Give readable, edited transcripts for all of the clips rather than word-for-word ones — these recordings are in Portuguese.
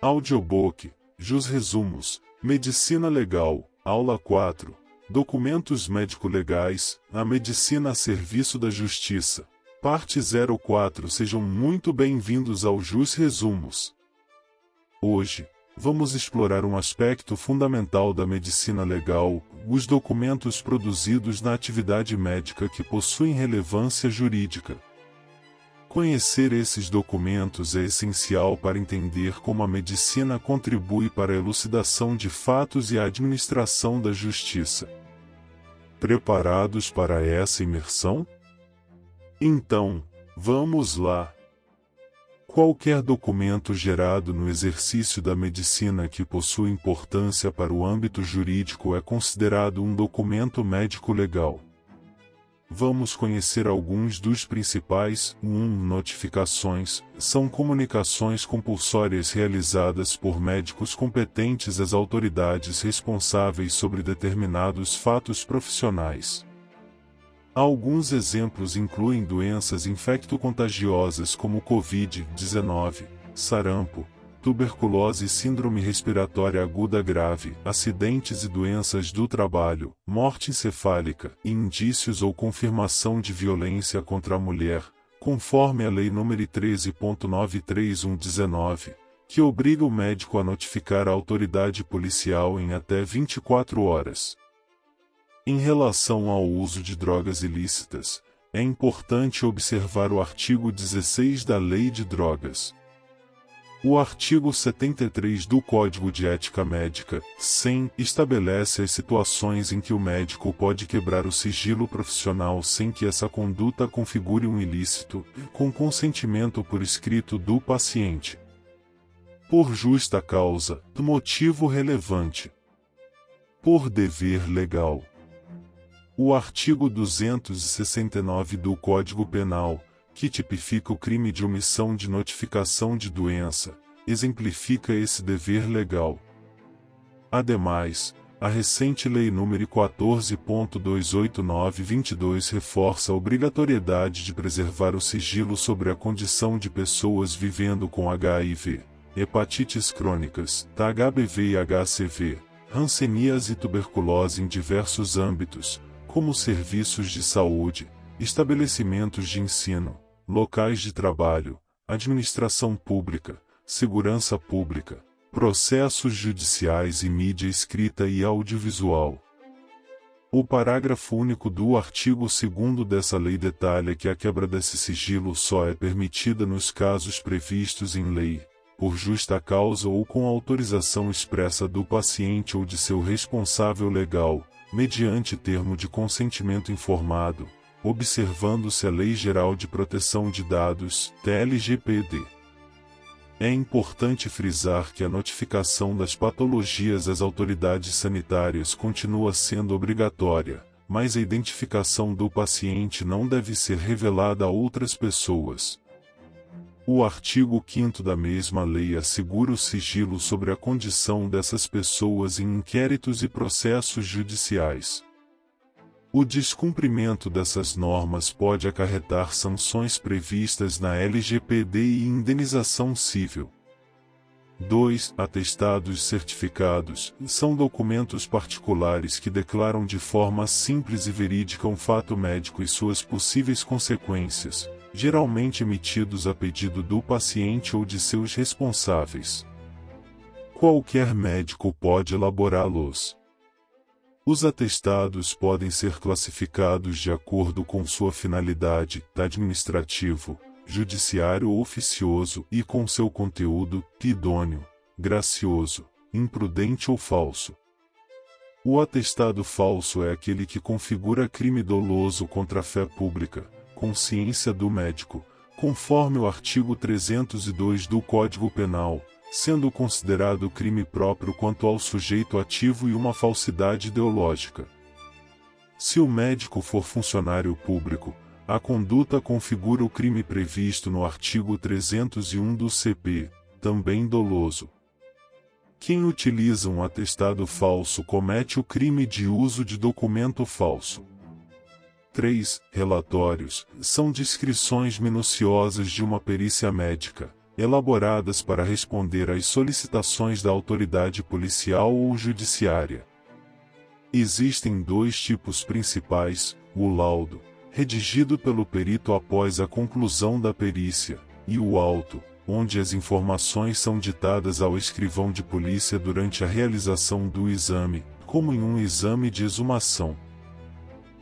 Audiobook, Jus Resumos, Medicina Legal, Aula 4, Documentos Médico-Legais, a Medicina a Serviço da Justiça, Parte 04. Sejam muito bem-vindos ao Jus Resumos. Hoje, vamos explorar um aspecto fundamental da medicina legal, os documentos produzidos na atividade médica que possuem relevância jurídica. Conhecer esses documentos é essencial para entender como a medicina contribui para a elucidação de fatos e a administração da justiça. Preparados para essa imersão? Então, vamos lá! Qualquer documento gerado no exercício da medicina que possui importância para o âmbito jurídico é considerado um documento médico-legal. Vamos conhecer alguns dos principais. 1. Notificações. São comunicações compulsórias realizadas por médicos competentes às autoridades responsáveis sobre determinados fatos profissionais. Alguns exemplos incluem doenças infecto-contagiosas como Covid-19, sarampo, tuberculose e síndrome respiratória aguda grave, acidentes e doenças do trabalho, morte encefálica, e indícios ou confirmação de violência contra a mulher, conforme a Lei nº 13.931/19, que obriga o médico a notificar a autoridade policial em até 24 horas. Em relação ao uso de drogas ilícitas, é importante observar o artigo 16 da Lei de Drogas. O artigo 73 do Código de Ética Médica, 100, estabelece as situações em que o médico pode quebrar o sigilo profissional sem que essa conduta configure um ilícito, com consentimento por escrito do paciente. Por justa causa, motivo relevante. Por dever legal. O artigo 269 do Código Penal, que tipifica o crime de omissão de notificação de doença, exemplifica esse dever legal. Ademais, a recente Lei nº 14.289/22 reforça a obrigatoriedade de preservar o sigilo sobre a condição de pessoas vivendo com HIV, hepatites crônicas, HBV e HCV, hanseníase e tuberculose em diversos âmbitos, como serviços de saúde, estabelecimentos de ensino, locais de trabalho, administração pública, segurança pública, processos judiciais e mídia escrita e audiovisual. O parágrafo único do artigo 2º dessa lei detalha que a quebra desse sigilo só é permitida nos casos previstos em lei, por justa causa ou com autorização expressa do paciente ou de seu responsável legal, mediante termo de consentimento informado, observando-se a Lei Geral de Proteção de Dados, LGPD. É importante frisar que a notificação das patologias às autoridades sanitárias continua sendo obrigatória, mas a identificação do paciente não deve ser revelada a outras pessoas. O artigo 5º da mesma lei assegura o sigilo sobre a condição dessas pessoas em inquéritos e processos judiciais. O descumprimento dessas normas pode acarretar sanções previstas na LGPD e indenização civil. 2. Atestados certificados são documentos particulares que declaram de forma simples e verídica um fato médico e suas possíveis consequências, geralmente emitidos a pedido do paciente ou de seus responsáveis. Qualquer médico pode elaborá-los. Os atestados podem ser classificados de acordo com sua finalidade, administrativo, judiciário ou oficioso, e com seu conteúdo, idôneo, gracioso, imprudente ou falso. O atestado falso é aquele que configura crime doloso contra a fé pública, consciência do médico, conforme o artigo 302 do Código Penal, sendo considerado crime próprio quanto ao sujeito ativo e uma falsidade ideológica. Se o médico for funcionário público, a conduta configura o crime previsto no artigo 301 do CP, também doloso. Quem utiliza um atestado falso comete o crime de uso de documento falso. 3. Relatórios são descrições minuciosas de uma perícia médica, elaboradas para responder às solicitações da autoridade policial ou judiciária. Existem dois tipos principais: o laudo, redigido pelo perito após a conclusão da perícia, e o auto, onde as informações são ditadas ao escrivão de polícia durante a realização do exame, como em um exame de exumação.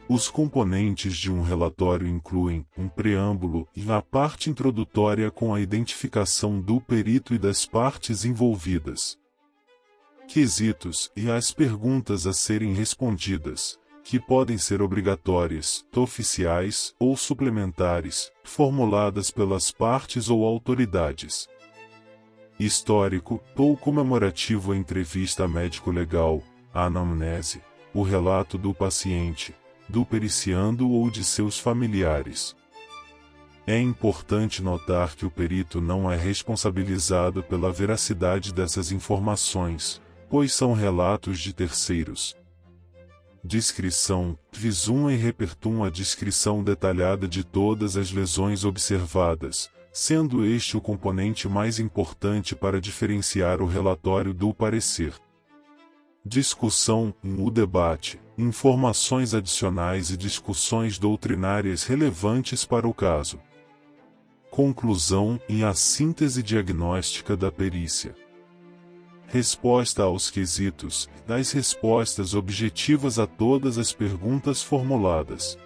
Os componentes de um relatório incluem um preâmbulo e a parte introdutória com a identificação do perito e das partes envolvidas, quesitos e as perguntas a serem respondidas, que podem ser obrigatórias, oficiais ou suplementares, formuladas pelas partes ou autoridades. Histórico ou comemorativo: a entrevista médico-legal, a anamnese, o relato do paciente, do periciando ou de seus familiares. É importante notar que o perito não é responsabilizado pela veracidade dessas informações, pois são relatos de terceiros. Descrição: visum e repertum: a descrição detalhada de todas as lesões observadas, sendo este o componente mais importante para diferenciar o relatório do parecer. Discussão: o debate, informações adicionais e discussões doutrinárias relevantes para o caso. Conclusão e a síntese diagnóstica da perícia. Resposta aos quesitos: das respostas objetivas a todas as perguntas formuladas.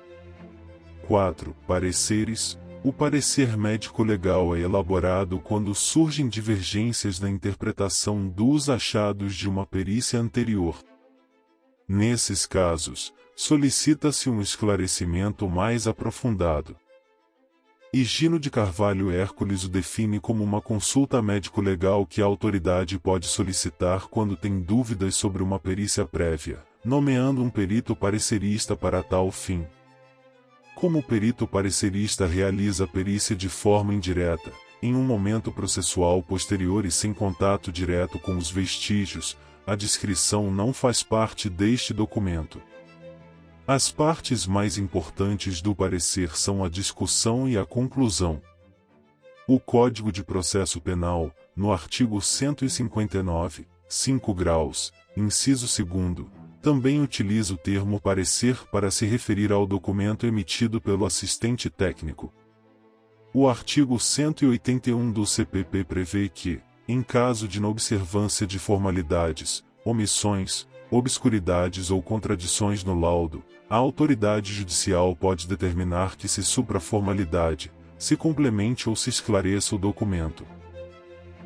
4. Pareceres. O parecer médico-legal é elaborado quando surgem divergências na interpretação dos achados de uma perícia anterior. Nesses casos, solicita-se um esclarecimento mais aprofundado. Higino de Carvalho Hércules o define como uma consulta médico-legal que a autoridade pode solicitar quando tem dúvidas sobre uma perícia prévia, nomeando um perito parecerista para tal fim. Como o perito parecerista realiza a perícia de forma indireta, em um momento processual posterior e sem contato direto com os vestígios, a descrição não faz parte deste documento. As partes mais importantes do parecer são a discussão e a conclusão. O Código de Processo Penal, no artigo 159, 5 graus, inciso 2º, também utiliza o termo parecer para se referir ao documento emitido pelo assistente técnico. O artigo 181 do CPP prevê que, em caso de inobservância de formalidades, omissões, obscuridades ou contradições no laudo, a autoridade judicial pode determinar que se supra a formalidade, se complemente ou se esclareça o documento.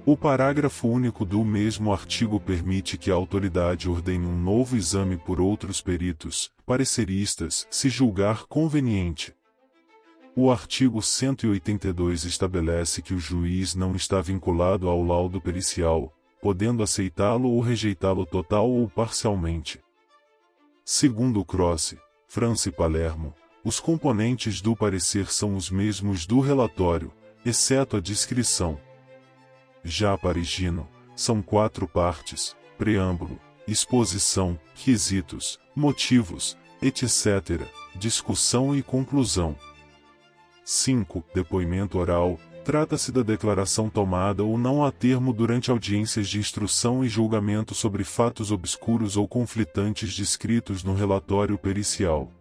O parágrafo único do mesmo artigo permite que a autoridade ordene um novo exame por outros peritos, pareceristas, se julgar conveniente. O artigo 182 estabelece que o juiz não está vinculado ao laudo pericial, podendo aceitá-lo ou rejeitá-lo total ou parcialmente. Segundo Croce, França e Palermo, os componentes do parecer são os mesmos do relatório, exceto a descrição. Já para Higino, são 4 partes: preâmbulo, exposição, quesitos, motivos, etc., discussão e conclusão. 5. Depoimento oral. Trata-se da declaração tomada ou não a termo durante audiências de instrução e julgamento sobre fatos obscuros ou conflitantes descritos no relatório pericial.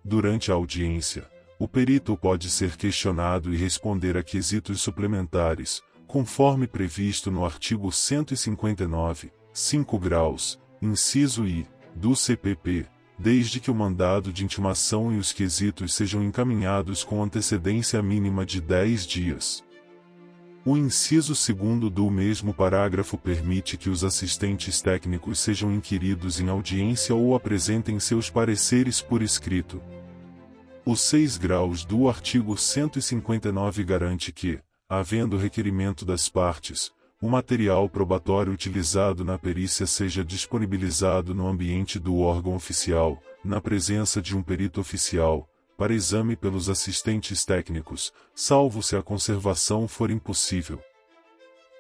Durante a audiência, o perito pode ser questionado e responder a quesitos suplementares, conforme previsto no artigo 159, 5 graus, inciso I, do CPP, desde que o mandado de intimação e os quesitos sejam encaminhados com antecedência mínima de 10 dias. O inciso 2º do mesmo parágrafo permite que os assistentes técnicos sejam inquiridos em audiência ou apresentem seus pareceres por escrito. Os 6 graus do artigo 159 garante que, havendo requerimento das partes, o material probatório utilizado na perícia seja disponibilizado no ambiente do órgão oficial, na presença de um perito oficial, para exame pelos assistentes técnicos, salvo se a conservação for impossível.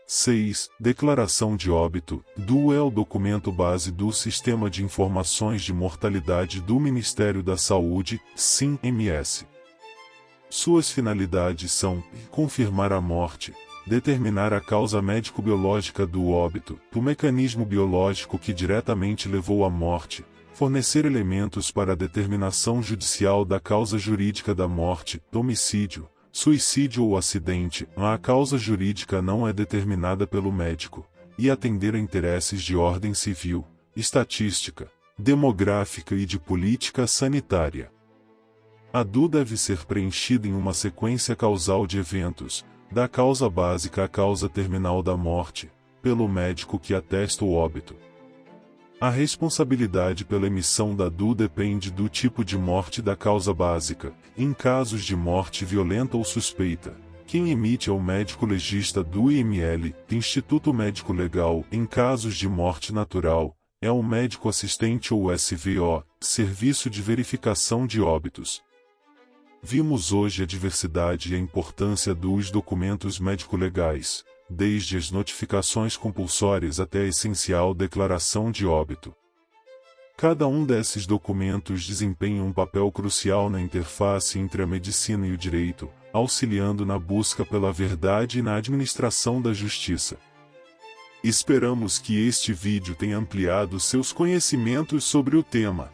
6. Declaração de óbito. DU é o documento base do Sistema de Informações de Mortalidade do Ministério da Saúde, SIM-MS. Suas finalidades são confirmar a morte, determinar a causa médico-biológica do óbito, o mecanismo biológico que diretamente levou à morte, fornecer elementos para a determinação judicial da causa jurídica da morte, homicídio, suicídio ou acidente, a causa jurídica não é determinada pelo médico, e atender a interesses de ordem civil, estatística, demográfica e de política sanitária. A DU deve ser preenchida em uma sequência causal de eventos, da causa básica à causa terminal da morte, pelo médico que atesta o óbito. A responsabilidade pela emissão da DU depende do tipo de morte da causa básica. Em casos de morte violenta ou suspeita, quem emite é o médico legista do IML, Instituto Médico Legal. Em casos de morte natural, é o médico assistente ou SVO, Serviço de Verificação de Óbitos. Vimos hoje a diversidade e a importância dos documentos médico-legais, desde as notificações compulsórias até a essencial declaração de óbito. Cada um desses documentos desempenha um papel crucial na interface entre a medicina e o direito, auxiliando na busca pela verdade e na administração da justiça. Esperamos que este vídeo tenha ampliado seus conhecimentos sobre o tema.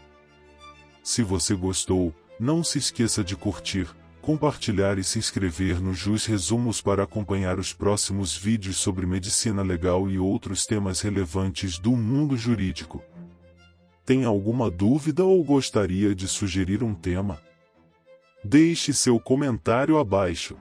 Se você gostou, não se esqueça de curtir, compartilhar e se inscrever no Jus Resumos para acompanhar os próximos vídeos sobre medicina legal e outros temas relevantes do mundo jurídico. Tem alguma dúvida ou gostaria de sugerir um tema? Deixe seu comentário abaixo.